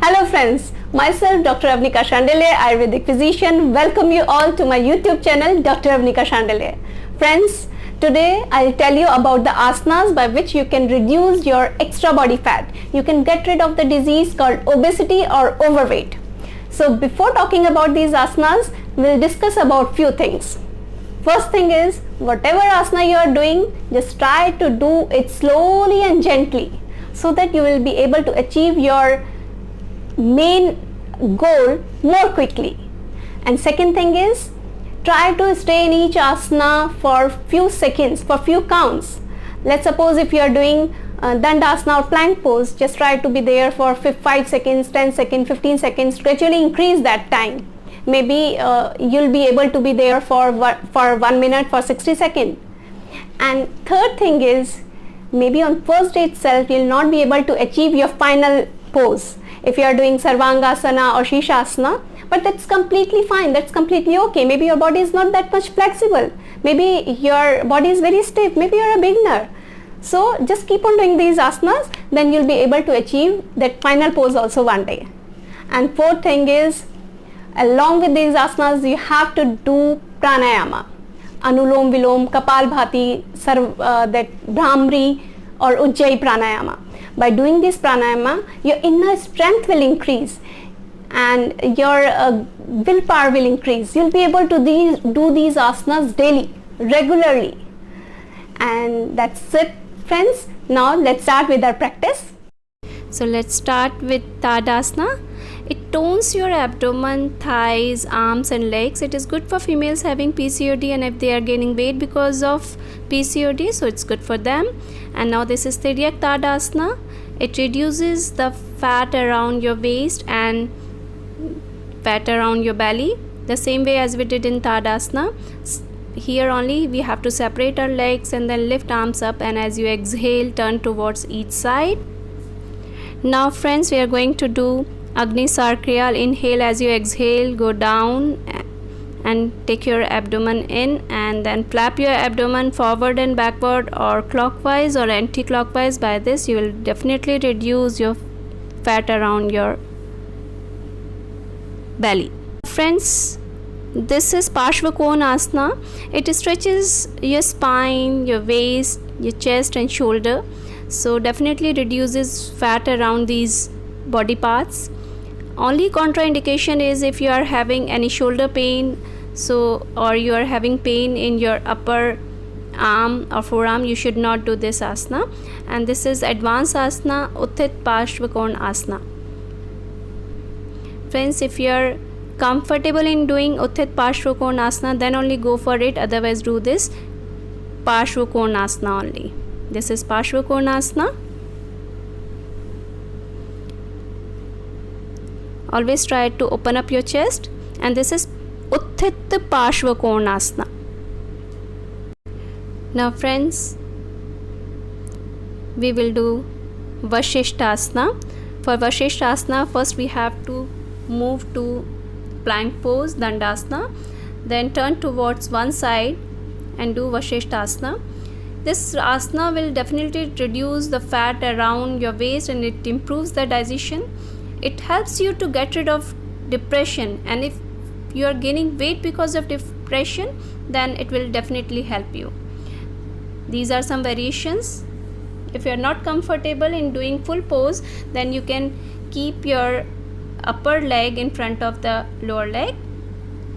Hello friends, myself Dr. Avnika Shandele, Ayurvedic physician, welcome you all to my YouTube channel Dr. Avnika Shandele. Friends, today I'll tell you about the asanas by which you can reduce your extra body fat. You can get rid of the disease called obesity or overweight. So before talking about these asanas, we'll discuss about few things. First thing is, whatever asana you are doing, just try to do it slowly and gently so that you will be able to achieve your main goal more quickly. And second thing is, try to stay in each asana for few seconds, for few counts. Let's suppose if you are doing dandasana or plank pose, just try to be there for 5 seconds, 10 seconds, 15 seconds, gradually increase that time. Maybe you'll be able to be there for 1 minute, for 60 seconds. And third thing is, maybe on first day itself you'll not be able to achieve your final pose if you are doing Sarvangasana or Shishasana, but that's completely fine, that's completely okay. Maybe your body is not that much flexible, maybe your body is very stiff, maybe you're a beginner. So just keep on doing these asanas, then you'll be able to achieve that final pose also one day. And fourth thing is, along with these asanas you have to do pranayama, Anulom Vilom, Kapalbhati, that Brahmari or Ujjayi pranayama. By doing this pranayama, your inner strength will increase and your willpower will increase. You'll be able to do these asanas daily, regularly. And that's it, friends. Now let's start with our practice. So let's start with Tadasana. It tones your abdomen, thighs, arms and legs. It is good for females having PCOD and if they are gaining weight because of PCOD, so it's good for them. And now this is Tiryak Tadasana. It reduces the fat around your waist and fat around your belly, the same way as we did in Tadasana. Here only we have to separate our legs and then lift arms up, and as you exhale, turn towards each side. Now friends, we are going to do Agni Sarkriyal. Inhale as you exhale, go down and take your abdomen in and then flap your abdomen forward and backward or clockwise or anti-clockwise. By this you will definitely reduce your fat around your belly. Friends, this is Parshvakonasana. It stretches your spine, your waist, your chest and shoulder, so definitely reduces fat around these body parts. Only contraindication is if you are having any shoulder pain, or you are having pain in your upper arm or forearm, you should not do this asana. And this is advanced asana, Utthit Parshvakonasana. Friends, if you are comfortable in doing Utthit Parshvakonasana, then only go for it, otherwise do this Parshvakonasana only. This is Parshvakonasana. Always try to open up your chest, and this is Utthit Parshvakonasana. Now friends, we will do Vashishthasana. For Vashishthasana, first we have to move to plank pose, Dandasana, then turn towards one side and do Vashishthasana. This asana will definitely reduce the fat around your waist and it improves the digestion. It helps you to get rid of depression, and if you are gaining weight because of depression, then it will definitely help you. These are some variations. If you are not comfortable in doing full pose, then you can keep your upper leg in front of the lower leg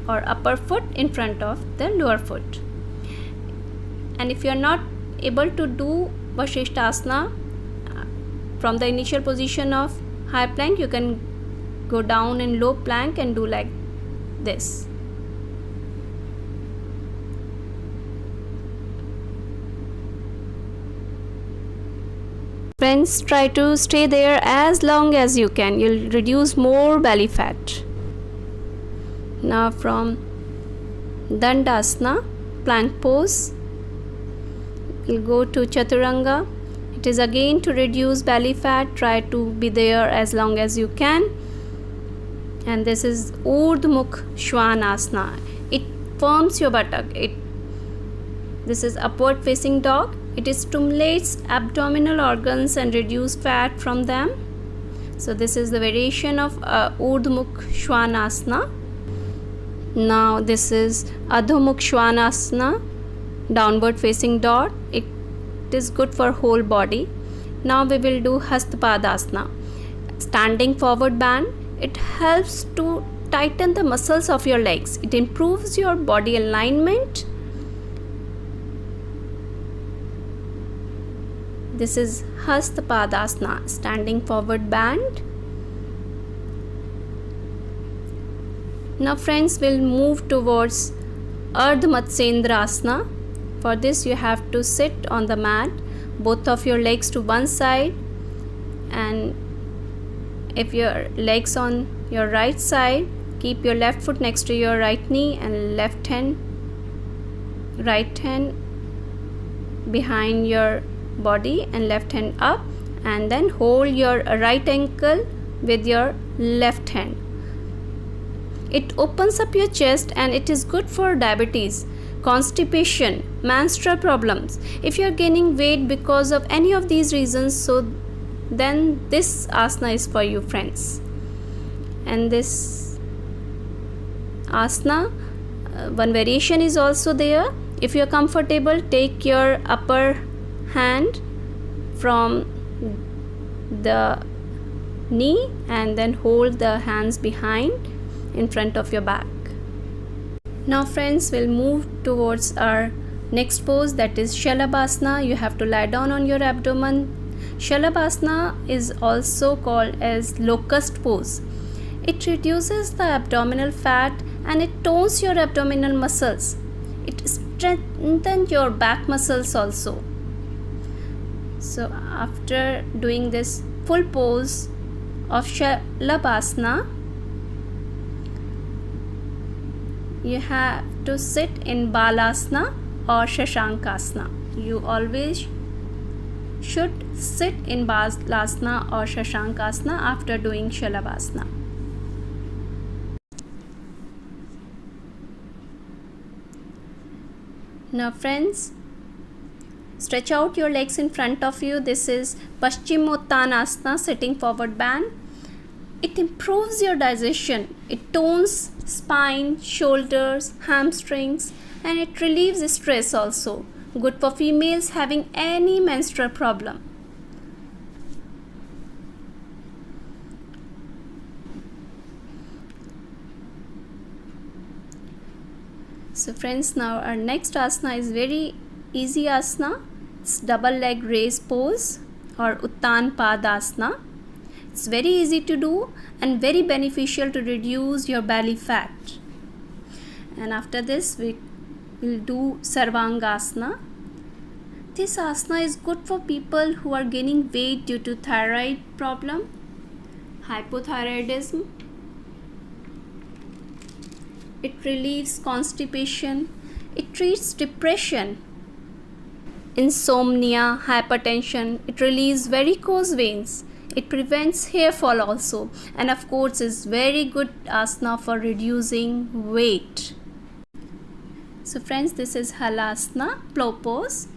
or upper foot in front of the lower foot. And if you are not able to do Vashishthasana from the initial position of high plank, you can go down in low plank and do like this. Friends, try to stay there as long as you can. You'll reduce more belly fat. Now from Dandasana, plank pose, we'll go to Chaturanga. It is again to reduce belly fat. Try to be there as long as you can. And this is Urdhmukh Shwanasana. It firms your buttock. This is upward facing dog. It stimulates abdominal organs and reduce fat from them. So this is the variation of Urdhmukh Shwanasana. Now this is Adhomukh Shwanasana, downward facing dog. It is good for whole body. Now we will do Hastpadasana, standing forward bend. It helps to tighten the muscles of your legs. It improves your body alignment. This is Hastpadasana, standing forward bend. Now friends, we'll move towards Ardha Matsyendrasana. For this you have to sit on the mat, both of your legs to one side, and if your legs on your right side, keep your left foot next to your right knee and right hand behind your body and left hand up, and then hold your right ankle with your left hand. It opens up your chest and it is good for diabetes, constipation, menstrual problems. If you are gaining weight because of any of these reasons, so then this asana is for you, friends. And this asana, one variation is also there. If you are comfortable, take your upper hand from the knee and then hold the hands behind in front of your back. Now friends, we'll move towards our next pose, that is Shalabhasana. You have to lie down on your abdomen. Shalabhasana is also called as locust pose. It reduces the abdominal fat and it tones your abdominal muscles. It strengthens your back muscles also. So after doing this full pose of Shalabhasana, you have to sit in Balasana or Shashankasana. You always should sit in Balasana or Shashankasana after doing Shalabhasana. Now friends, stretch out your legs in front of you. This is Paschimottanasana, sitting forward bend. It improves your digestion. It tones spine, shoulders, hamstrings, and it relieves stress also. Good for females having any menstrual problem. So friends, now our next asana is very easy asana. It's double leg raise pose or Uttan Padasana. It's very easy to do and very beneficial to reduce your belly fat. And after this we will do Sarvangasana. This asana is good for people who are gaining weight due to thyroid problem, hypothyroidism. It relieves constipation. It treats depression, insomnia, hypertension. It relieves varicose veins. It prevents hair fall also, and of course is very good asana for reducing weight. So friends, this is Halasana, plow pose.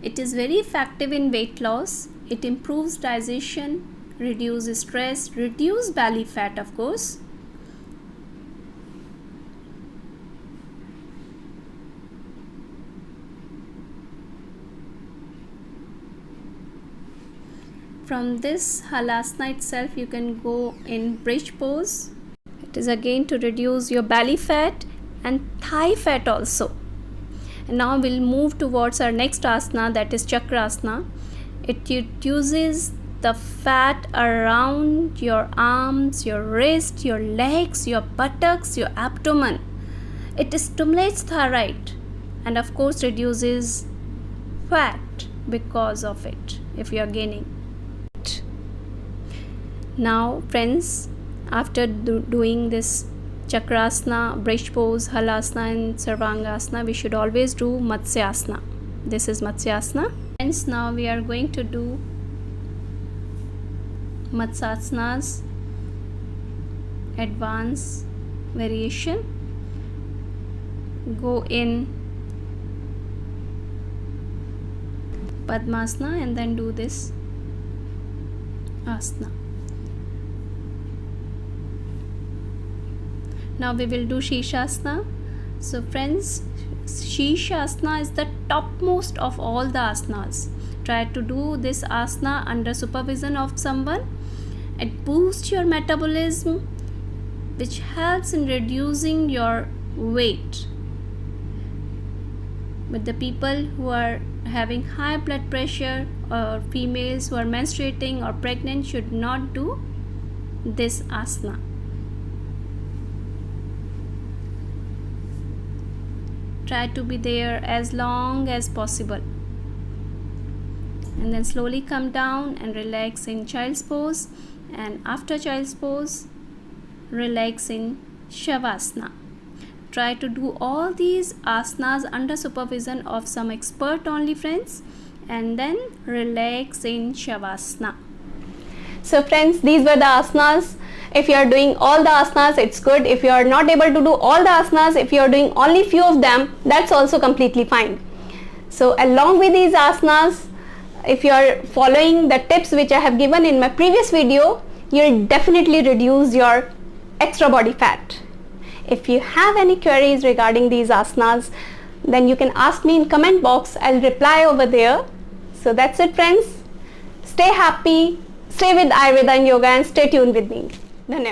It is very effective in weight loss. It improves digestion, reduces stress, reduce belly fat of course. From this Halasana itself, you can go in bridge pose. It is again to reduce your belly fat and thigh fat also. And now we'll move towards our next asana, that is Chakrasana. It reduces the fat around your arms, your wrist, your legs, your buttocks, your abdomen. It stimulates thyroid and of course reduces fat because of it if you are gaining. Now friends, after doing this Chakrasana, bridge pose, Halasana and Sarvangasana, we should always do Matsyasana. This is Matsyasana. Friends, now we are going to do Matsyasanas advanced variation. Go in Padmasana and then do this asana. Now we will do Shirshasana. So friends, Shirshasana is the topmost of all the asanas. Try to do this asana under supervision of someone. It boosts your metabolism, which helps in reducing your weight. But the people who are having high blood pressure or females who are menstruating or pregnant should not do this asana. Try to be there as long as possible. And then slowly come down and relax in child's pose. And after child's pose, relax in Shavasana. Try to do all these asanas under supervision of some expert only, friends. And then relax in Shavasana. So friends, these were the asanas. If you are doing all the asanas, it's good. If you are not able to do all the asanas, if you are doing only few of them, that's also completely fine. So along with these asanas, if you are following the tips which I have given in my previous video, you'll definitely reduce your extra body fat. If you have any queries regarding these asanas, then you can ask me in comment box. I'll reply over there. So that's it, friends. Stay happy, stay with Ayurveda and yoga, and stay tuned with me. Dhanyavad.